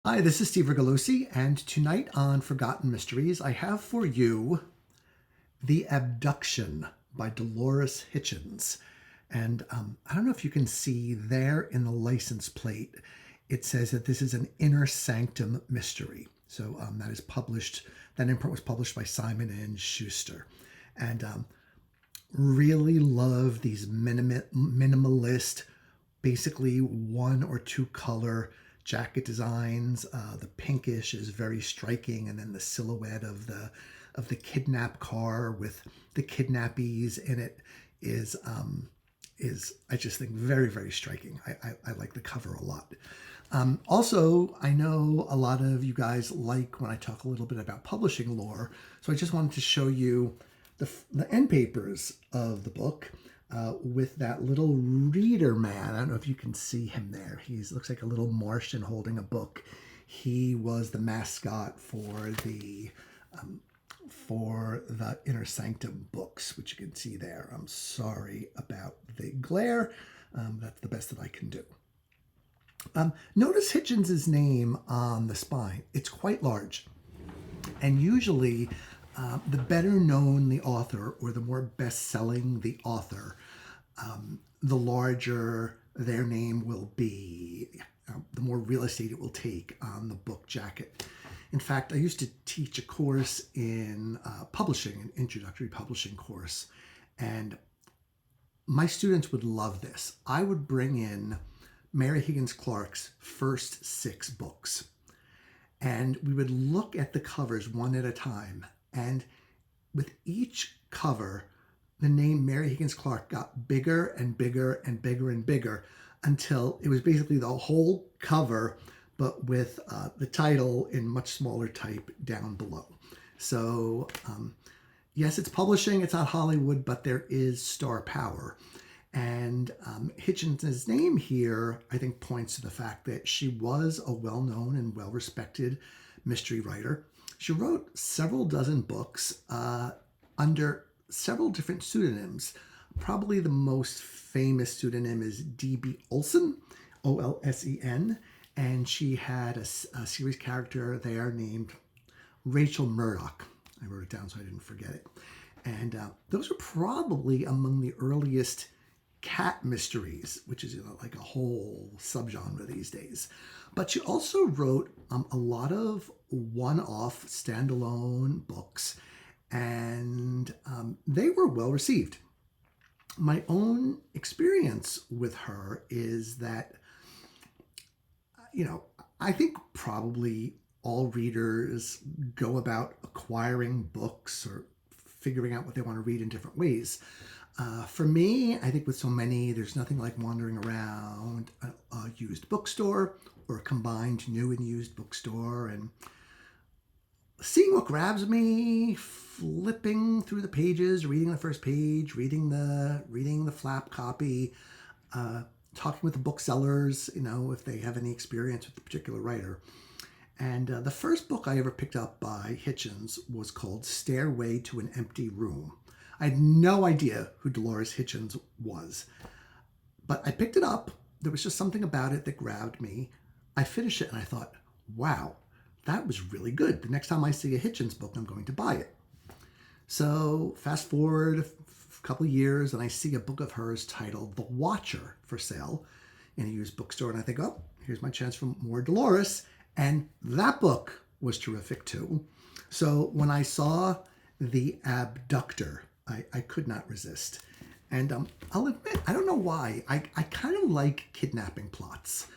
Hi, this is Steve Rigolosi, and tonight on Forgotten Mysteries, I have for you The Abduction by Dolores Hitchens. And I don't know if you can see there in the license plate, it says that this is an inner sanctum mystery. So that imprint was published by Simon and Schuster. And really love these minimalist, basically one or two color jacket designs. The pinkish is very striking, and then the silhouette of the kidnap car with the kidnappees in it is I just think very, very striking. I like the cover a lot. Also, I know a lot of you guys like when I talk a little bit about publishing lore, so I just wanted to show you the end papers of the book with that little reader man. I don't know if you can see him there. He looks like a little Martian holding a book. He was the mascot for the Inner Sanctum books, which you can see there. I'm sorry about the glare. That's the best that I can do. Notice Hitchens' name on the spine. It's quite large. And usually, the better known the author, or the more best-selling the author, the larger their name will be, the more real estate it will take on the book jacket. In fact, I used to teach a course in publishing, an introductory publishing course, and my students would love this. I would bring in Mary Higgins Clark's first 6 books, and we would look at the covers one at a time. And with each cover, the name Mary Higgins Clark got bigger and bigger and bigger and bigger until it was basically the whole cover, but with the title in much smaller type down below. So yes, it's publishing, it's not Hollywood, but there is star power. And Hitchens' name here, I think, points to the fact that she was a well-known and well-respected mystery writer. She wrote several dozen books under several different pseudonyms. Probably the most famous pseudonym is D.B. Olsen, O-L-S-E-N, and she had a series character there named Rachel Murdock. I wrote it down so I didn't forget it. And those are probably among the earliest cat mysteries, which is like a whole subgenre these days. But she also wrote a lot of one-off standalone books, and they were well received. My own experience with her is that, I think probably all readers go about acquiring books or figuring out what they want to read in different ways. For me, I think with so many, there's nothing like wandering around a used bookstore or a combined new and used bookstore and seeing what grabs me, flipping through the pages, reading the first page, reading the flap copy, talking with the booksellers, if they have any experience with the particular writer. And the first book I ever picked up by Hitchens was called Stairway to an Empty Room. I had no idea who Dolores Hitchens was, but I picked it up. There was just something about it that grabbed me. I finished it and I thought, wow, that was really good. The next time I see a Hitchens book, I'm going to buy it. So fast forward a couple of years and I see a book of hers titled The Watcher for sale in a used bookstore. And I think, oh, here's my chance for more Dolores. And that book was terrific too. So when I saw The Abductor, I could not resist. And I'll admit, I don't know why. I kind of like kidnapping plots.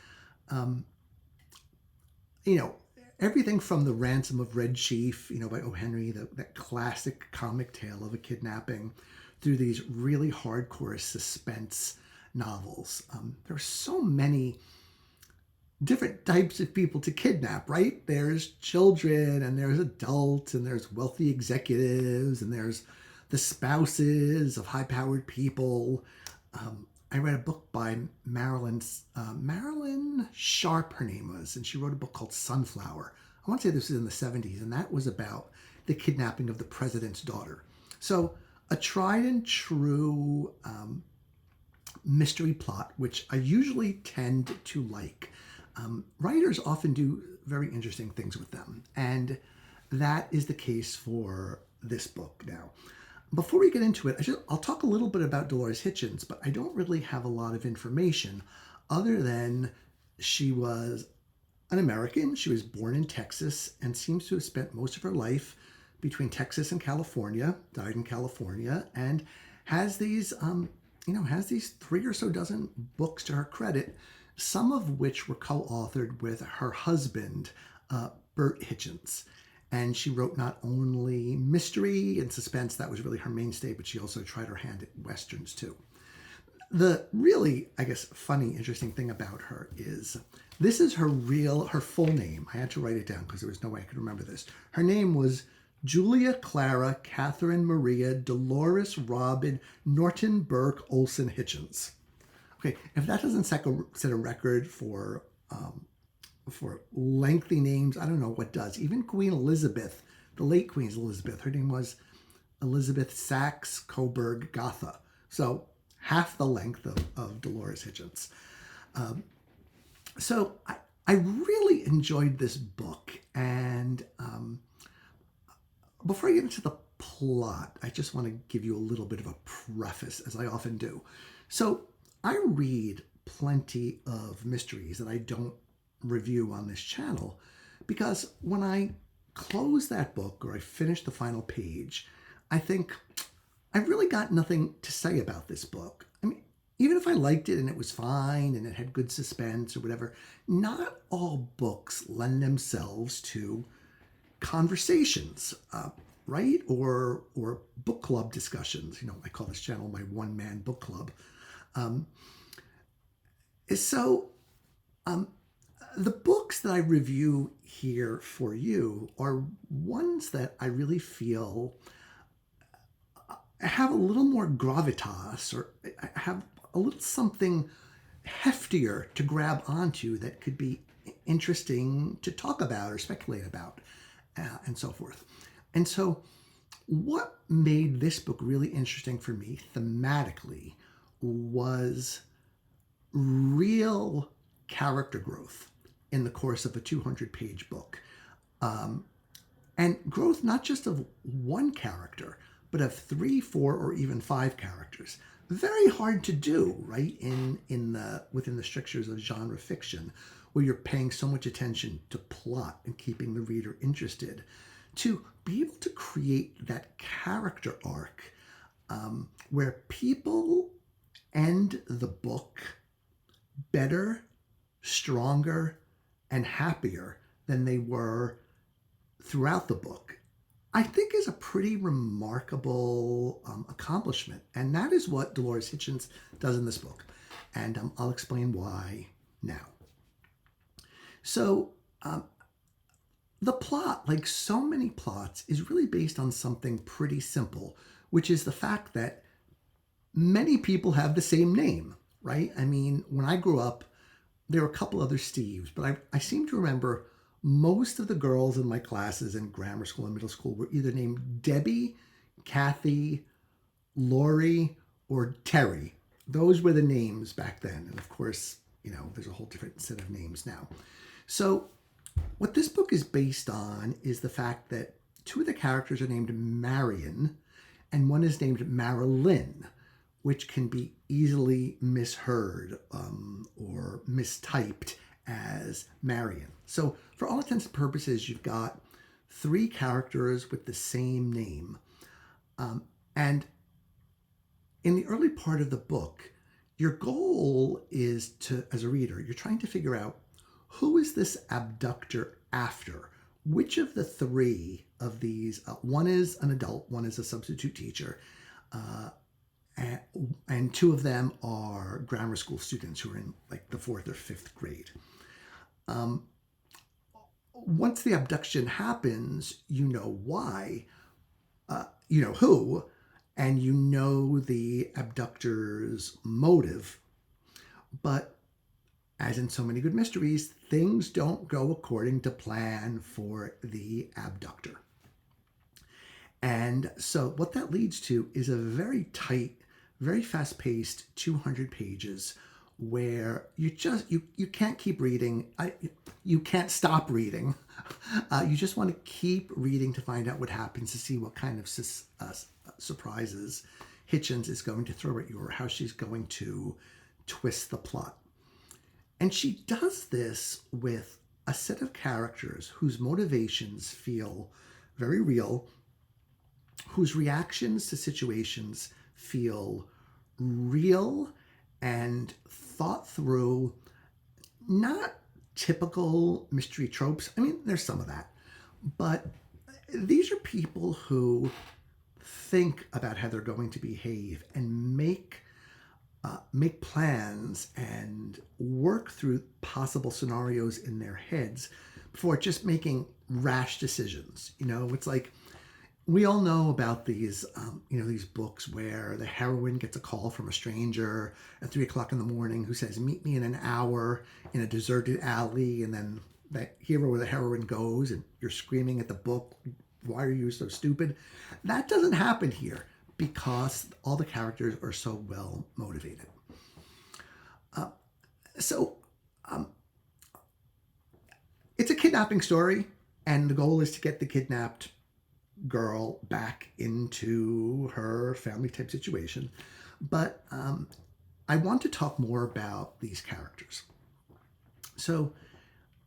Everything from The Ransom of Red Chief, by O. Henry, that classic comic tale of a kidnapping, through these really hardcore suspense novels. There are so many different types of people to kidnap, right? There's children, and there's adults, and there's wealthy executives, and there's the spouses of high-powered people. I read a book by Marilyn Sharp, her name was, and she wrote a book called Sunflower. I want to say this was in the 70s, and that was about the kidnapping of the president's daughter. So a tried and true mystery plot, which I usually tend to like. Writers often do very interesting things with them. And that is the case for this book now. Before we get into it, I'll talk a little bit about Dolores Hitchens, but I don't really have a lot of information other than she was an American. She was born in Texas and seems to have spent most of her life between Texas and California, died in California, and has these, has these 3 or so dozen books to her credit, some of which were co-authored with her husband, Bert Hitchens. And she wrote not only mystery and suspense, that was really her mainstay, but she also tried her hand at Westerns too. The really, I guess, funny, interesting thing about her is this is her full name. I had to write it down because there was no way I could remember this. Her name was Julia Clara Catherine Maria Dolores Robin Norton Burke Olsen Hitchens. Okay, if that doesn't set a record for lengthy names, I don't know what does. Even Queen Elizabeth, the late Queen Elizabeth, her name was Elizabeth Saxe Coburg Gotha. So half the length of Dolores Hitchens. So I really enjoyed this book. And before I get into the plot, I just want to give you a little bit of a preface, as I often do. So I read plenty of mysteries that I don't review on this channel because when I close that book or I finish the final page, I think I've really got nothing to say about this book. I mean, even if I liked it and it was fine and it had good suspense or whatever, not all books lend themselves to conversations, right? Or book club discussions. I call this channel my one-man book club. The books that I review here for you are ones that I really feel have a little more gravitas or have a little something heftier to grab onto that could be interesting to talk about or speculate about and so forth. And so what made this book really interesting for me thematically was real character growth in the course of a 200-page book. And growth not just of one character, but of 3, 4, or even 5 characters. Very hard to do, right, within the strictures of genre fiction, where you're paying so much attention to plot and keeping the reader interested, to be able to create that character arc where people end the book better, stronger, and happier than they were throughout the book, I think is a pretty remarkable accomplishment. And that is what Dolores Hitchens does in this book. And I'll explain why now. So the plot, like so many plots, is really based on something pretty simple, which is the fact that many people have the same name, right? I mean, when I grew up, there were a couple other Steves, but I seem to remember most of the girls in my classes in grammar school and middle school were either named Debbie, Kathy, Lori, or Terry. Those were the names back then. And of course, there's a whole different set of names now. So what this book is based on is the fact that 2 of the characters are named Marion and one is named Marilyn, which can be easily misheard or mistyped as Marion. So for all intents and purposes, you've got 3 characters with the same name. And in the early part of the book, your goal is to, as a reader, you're trying to figure out, who is this abductor after? Which of the 3 of these, one is an adult, one is a substitute teacher, and 2 of them are grammar school students who are in like the 4th or 5th grade. Once the abduction happens, you know why, you know who, and you know the abductor's motive. But as in so many good mysteries, things don't go according to plan for the abductor. And so what that leads to is a very tight, very fast-paced 200 pages where you can't keep reading. You can't stop reading. You just want to keep reading to find out what happens, to see what kind of surprises Hitchens is going to throw at you, or how she's going to twist the plot. And she does this with a set of characters whose motivations feel very real, whose reactions to situations feel real and thought through, not typical mystery tropes. I mean, there's some of that, but these are people who think about how they're going to behave and make plans and work through possible scenarios in their heads before just making rash decisions. It's like, we all know about these, these books where the heroine gets a call from a stranger at 3:00 in the morning who says, "Meet me in an hour in a deserted alley," and then the hero or the heroine goes, and you're screaming at the book, "Why are you so stupid?" That doesn't happen here because all the characters are so well motivated. It's a kidnapping story, and the goal is to get the kidnapped girl back into her family type situation. But I want to talk more about these characters. So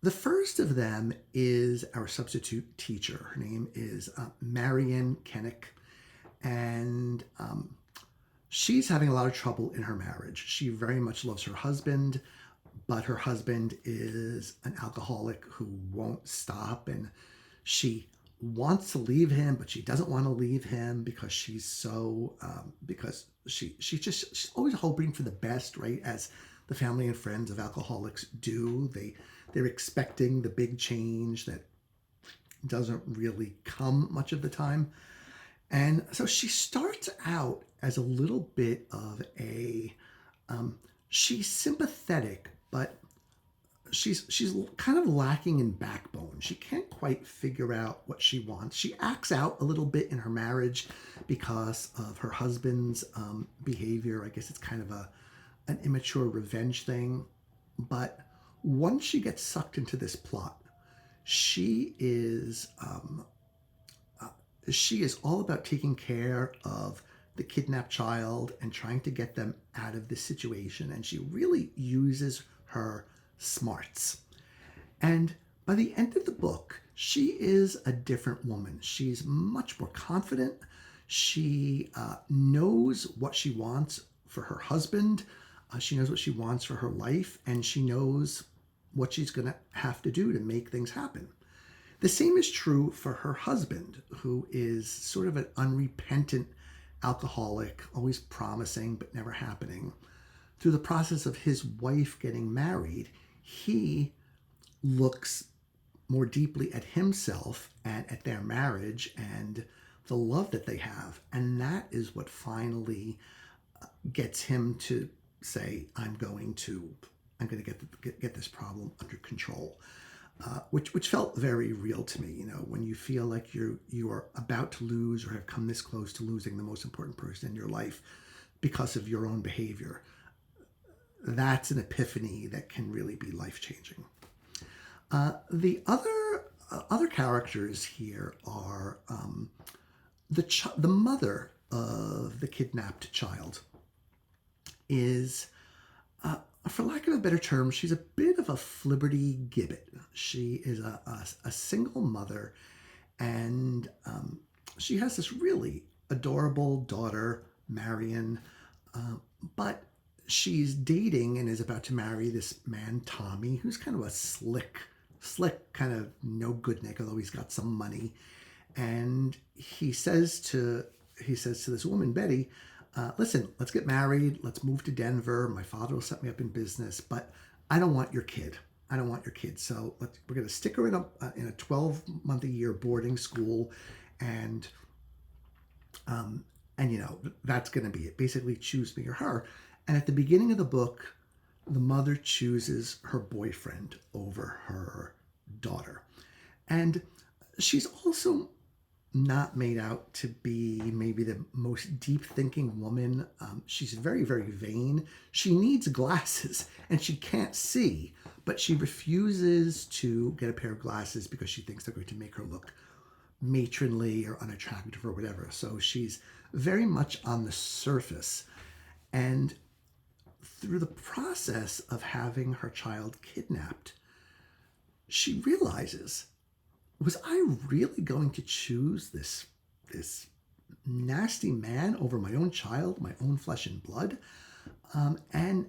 the first of them is our substitute teacher. Her name is Marion Kennick, and she's having a lot of trouble in her marriage. She very much loves her husband, but her husband is an alcoholic who won't stop, and she wants to leave him, but she doesn't want to leave him because she's so because she's always hoping for the best, right? As the family and friends of alcoholics do. They're expecting the big change that doesn't really come much of the time. And so she starts out as a little bit of a she's sympathetic, but she's kind of lacking in backbone. She can't quite figure out what she wants. She acts out a little bit in her marriage because of her husband's behavior. I guess it's kind of an immature revenge thing. But once she gets sucked into this plot, she is all about taking care of the kidnapped child and trying to get them out of this situation. And she really uses her smarts. And by the end of the book, she is a different woman. She's much more confident. She knows what she wants for her husband. She knows what she wants for her life, and she knows what she's going to have to do to make things happen. The same is true for her husband, who is sort of an unrepentant alcoholic, always promising but never happening. Through the process of his wife getting married, he looks more deeply at himself and at their marriage and the love that they have. And that is what finally gets him to say, I'm going to get this problem under control. Which felt very real to me. When you feel like you are about to lose or have come this close to losing the most important person in your life because of your own behavior, that's an epiphany that can really be life-changing. The other characters here are the mother of the kidnapped child is, for lack of a better term, she's a bit of a flibberty gibbet. She is a single mother, and she has this really adorable daughter, Marion, but she's dating and is about to marry this man, Tommy, who's kind of a slick, kind of no good Nick, although he's got some money. And he says to this woman, Betty, listen, let's get married. Let's move to Denver. My father will set me up in business, but I don't want your kid. So we're going to stick her in a 12-month-a-year boarding school, and that's going to be it. Basically, choose me or her. And at the beginning of the book, the mother chooses her boyfriend over her daughter, and she's also not made out to be maybe the most deep thinking woman. She's very, very vain. She needs glasses and she can't see, but she refuses to get a pair of glasses because she thinks they're going to make her look matronly or unattractive or whatever. So she's very much on the surface. And through the process of having her child kidnapped, she realizes, was I really going to choose this nasty man over my own child, my own flesh and blood? And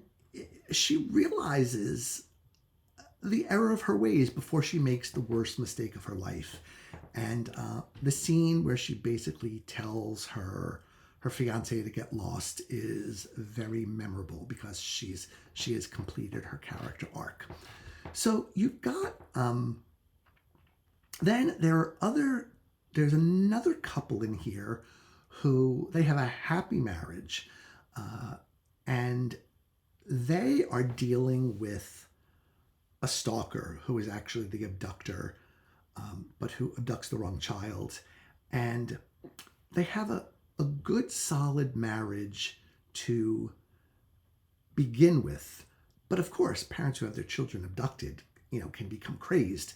she realizes the error of her ways before she makes the worst mistake of her life. And the scene where she basically tells her fiance to get lost is very memorable because she has completed her character arc. So you've got then there's another couple in here who they have a happy marriage, and they are dealing with a stalker who is actually the abductor, but who abducts the wrong child. And they have a good solid marriage to begin with. But of course, parents who have their children abducted, can become crazed.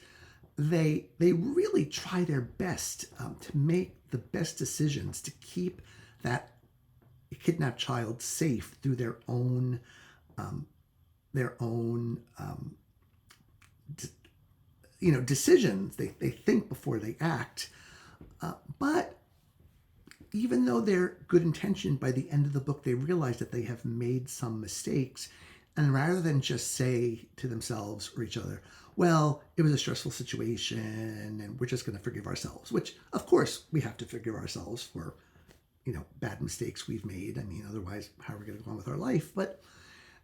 They really try their best to make the best decisions to keep that kidnapped child safe through their own decisions. They think before they act. But even though they're good intentioned, by the end of the book, they realize that they have made some mistakes. And rather than just say to themselves or each other, well, it was a stressful situation and we're just going to forgive ourselves, which, of course, we have to forgive ourselves for, bad mistakes we've made. I mean, otherwise, how are we going to go on with our life? But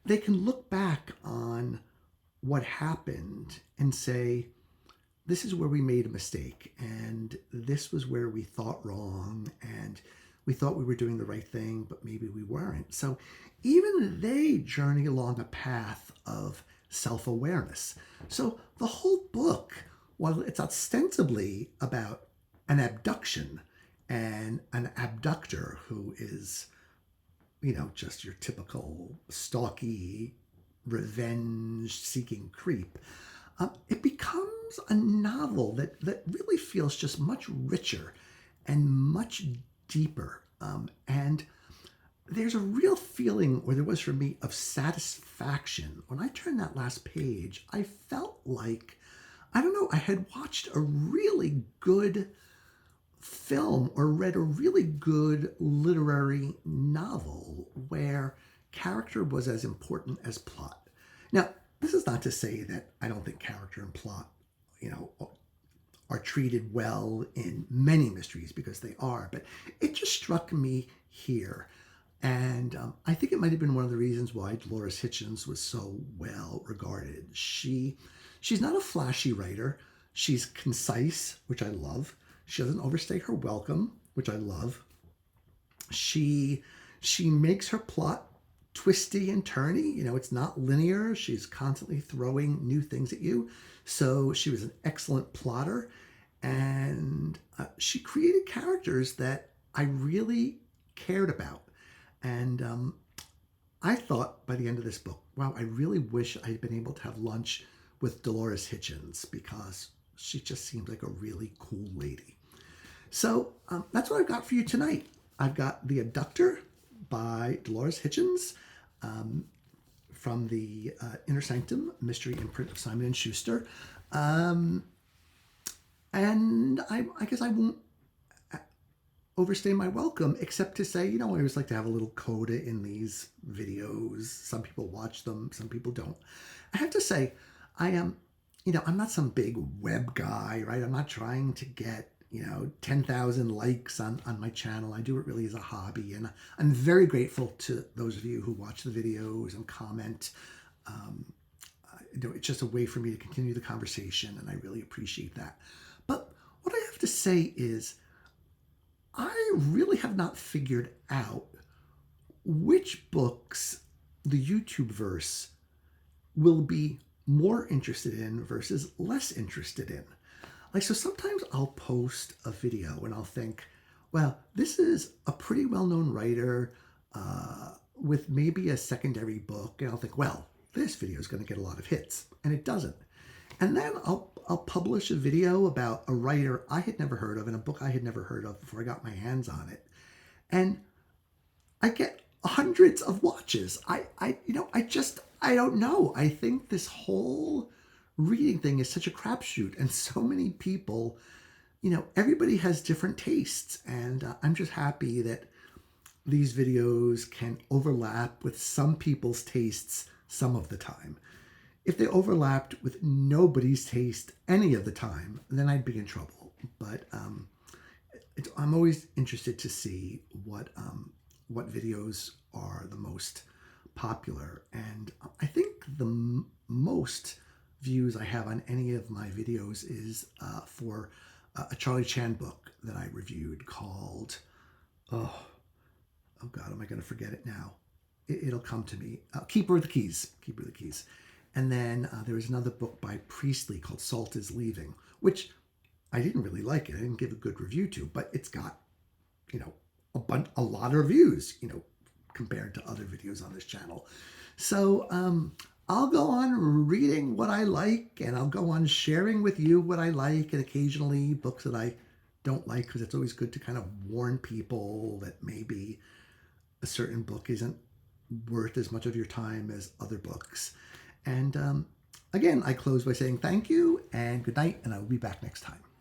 they can look back on what happened and say, this is where we made a mistake, and this was where we thought wrong, and we thought we were doing the right thing, but maybe we weren't. So even they journey along a path of self-awareness. So the whole book, while it's ostensibly about an abduction and an abductor who is, just your typical stalky, revenge-seeking creep, it becomes a novel that really feels just much richer and much deeper. And there's a real feeling, or there was for me, of satisfaction. When I turned that last page, I felt like, I had watched a really good film or read a really good literary novel where character was as important as plot. Now, this is not to say that I don't think character and plot, are treated well in many mysteries, because they are, but it just struck me here. And I think it might have been one of the reasons why Dolores Hitchens was so well regarded. She's not a flashy writer. She's concise, which I love. She doesn't overstay her welcome, which I love. She makes her plot twisty and turny. It's not linear. She's constantly throwing new things at you. So she was an excellent plotter, and she created characters that I really cared about. And I thought by the end of this book, wow, I really wish I had been able to have lunch with Dolores Hitchens, because she just seems like a really cool lady. So that's what I've got for you tonight. I've got The Abductor by Dolores Hitchens, from the Inner Sanctum mystery imprint of Simon & Schuster. And I guess I won't overstay my welcome, except to say, I always like to have a little coda in these videos. Some people watch them, some people don't. I have to say, I am, I'm not some big web guy, right? I'm not trying to get 10,000 likes on my channel. I do it really as a hobby, and I'm very grateful to those of you who watch the videos and comment. It's just a way for me to continue the conversation, and I really appreciate that. But what I have to say is, I really have not figured out which books the YouTube-verse will be more interested in versus less interested in. Like, so sometimes I'll post a video and I'll think, well, this is a pretty well-known writer with maybe a secondary book. And I'll think, well, this video is going to get a lot of hits. And it doesn't. And then I'll publish a video about a writer I had never heard of and a book I had never heard of before I got my hands on it. And I get hundreds of watches. I don't know. I think this whole reading thing is such a crapshoot, and so many people, everybody has different tastes, and I'm just happy that these videos can overlap with some people's tastes some of the time. If they overlapped with nobody's taste any of the time, then I'd be in trouble. But I'm always interested to see what videos are the most popular. And I think the most views I have on any of my videos is for a Charlie Chan book that I reviewed called, oh God, am I going to forget it now? It'll come to me. Keeper of the Keys. Keeper of the Keys. And then there was another book by Priestley called Salt is Leaving, which I didn't really like it. I didn't give a good review to, but it's got, a lot of reviews, compared to other videos on this channel. So I'll go on reading what I like, and I'll go on sharing with you what I like, and occasionally books that I don't like, because it's always good to kind of warn people that maybe a certain book isn't worth as much of your time as other books. And again, I close by saying thank you and good night, and I will be back next time.